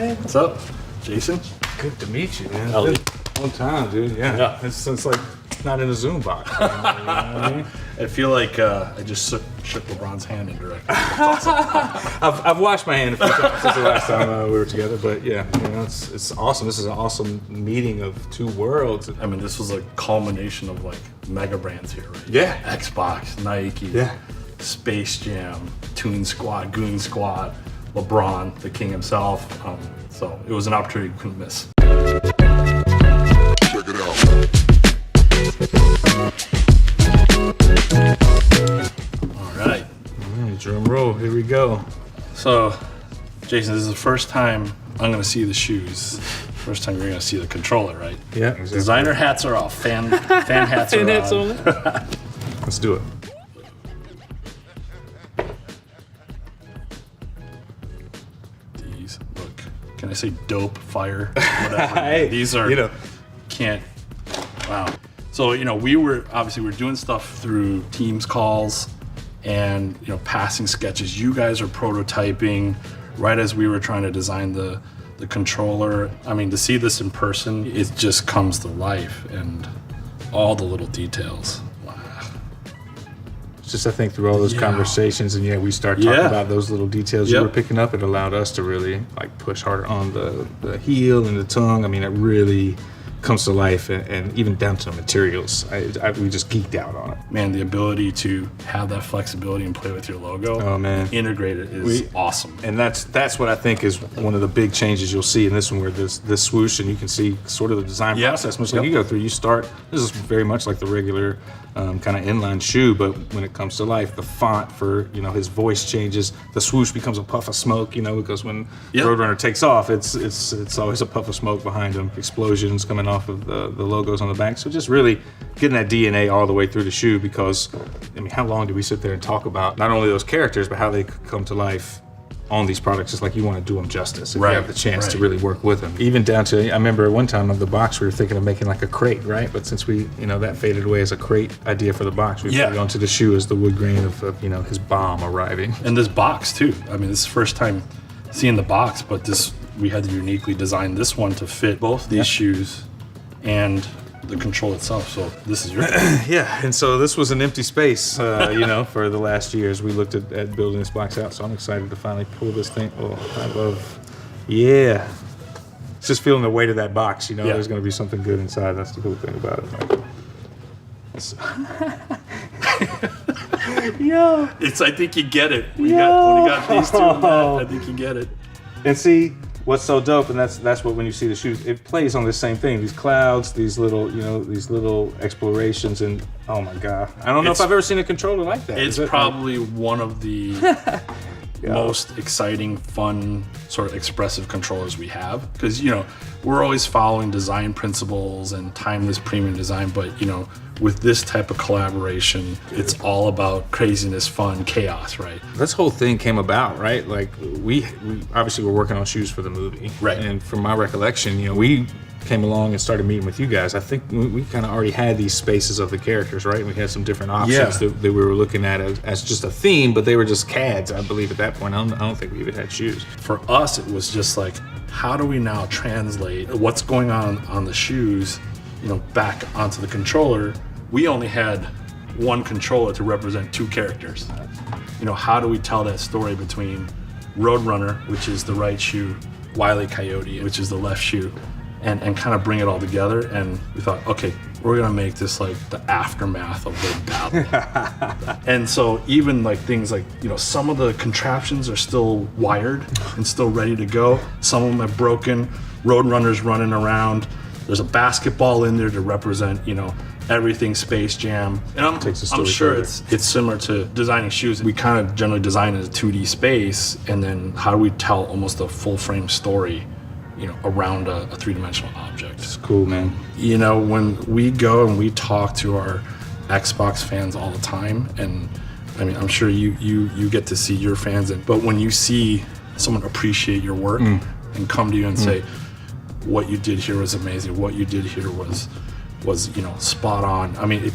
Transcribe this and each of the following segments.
man. What's up, Jason? Good to meet you, man. Ellie. Long time, dude. Yeah. It's since like not in a Zoom box. You know what I mean? I feel like I just shook LeBron's hand indirectly. I've washed my hand a few times since the last time we were together, but yeah, you know, it's awesome. This is an awesome meeting of two worlds. I mean, this was a culmination of like mega brands here, right? Yeah. Xbox, Nike, Yeah. Space Jam, Toon Squad, Goon Squad, LeBron, the king himself. So it was an opportunity we couldn't miss. Check it out. All right. Drum roll. Here we go. So, Jason, this is the first time I'm going to see the shoes. First time you're going to see the controller, right? Yeah. Exactly. Designer hats are off. Fan hats are on. Let's do it. These look. Can I say dope, fire, whatever? Hey, these are. you know. Can't. Wow. So we're doing stuff through Teams calls, and passing sketches. You guys are prototyping right as we were trying to design the controller. I mean, to see this in person, it just comes to life, and all the little details. Wow. Just I think through all those conversations, and we start talking about those little details you were picking up. It allowed us to really like push harder on the heel and the tongue. I mean, it really comes to life, and even down to the materials. We just geeked out on it. Man, the ability to have that flexibility and play with your logo, integrate it is awesome. And that's what I think is one of the big changes you'll see in this one, where this swoosh, and you can see sort of the design process. Much like you go through, you start. This is very much like the regular kind of inline shoe, but when it comes to life, the font for his voice changes. The swoosh becomes a puff of smoke, because when Roadrunner takes off, it's always a puff of smoke behind him. Explosions coming off of the logos on the back. So just really getting that DNA all the way through the shoe, because I mean, how long do we sit there and talk about not only those characters, but how they come to life on these products? It's like you want to do them justice if you have the chance to really work with them. Even down to, I remember one time of the box, we were thinking of making like a crate, right? But since we, that faded away as a crate idea for the box, we put it onto the shoe as the wood grain of his bomb arriving. And this box too. I mean, this is the first time seeing the box, but we had to uniquely design this one to fit both these shoes and the control itself. So this is your and so this was an empty space, for the last years. We looked at building this box out, so I'm excited to finally pull this thing. It's just feeling the weight of that box, there's going to be something good inside. That's the cool thing about it. Yo. I think you get it. When you got these two in that, I think you get it. And see, what's so dope, and that's what when you see the shoes, it plays on the same thing. These clouds, these little explorations, and oh my god, I don't know if I've ever seen a controller like that. It's probably one of the most exciting, fun, sort of expressive controllers we have, because we're always following design principles and timeless premium design, but with this type of collaboration, it's all about craziness, fun, chaos, right? This whole thing came about, right? Like we obviously were working on shoes for the movie, right? And from my recollection, we came along and started meeting with you guys. I think we kind of already had these spaces of the characters, right? We had some different options that we were looking at as just a theme, but they were just CADs, I believe, at that point. I don't think we even had shoes. For us, it was just like, how do we now translate what's going on the shoes, back onto the controller? We only had one controller to represent two characters. How do we tell that story between Roadrunner, which is the right shoe, Wile E. Coyote, which is the left shoe, and kind of bring it all together? And we thought, okay, we're gonna make this like the aftermath of the battle. And so even like things like, some of the contraptions are still wired and still ready to go. Some of them have broken. Roadrunner's running around. There's a basketball in there to represent, everything Space Jam. And I'm sure it's similar to designing shoes. We kind of generally design in a 2D space, and then how do we tell almost a full frame story, around a three-dimensional object? It's cool, man. When we go and we talk to our Xbox fans all the time, and I mean, I'm sure you get to see your fans, but when you see someone appreciate your work and come to you and say, what you did here was amazing, what you did here was spot on. I mean,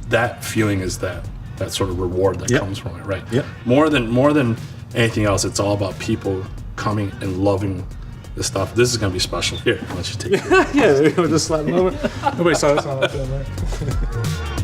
that feeling is that sort of reward that comes from it, right? Yep. More than anything else, it's all about people coming and loving this stuff. This is gonna be special. Here, let's just take it. Yeah, we'll just slap them over. Nobody saw this on the film, right?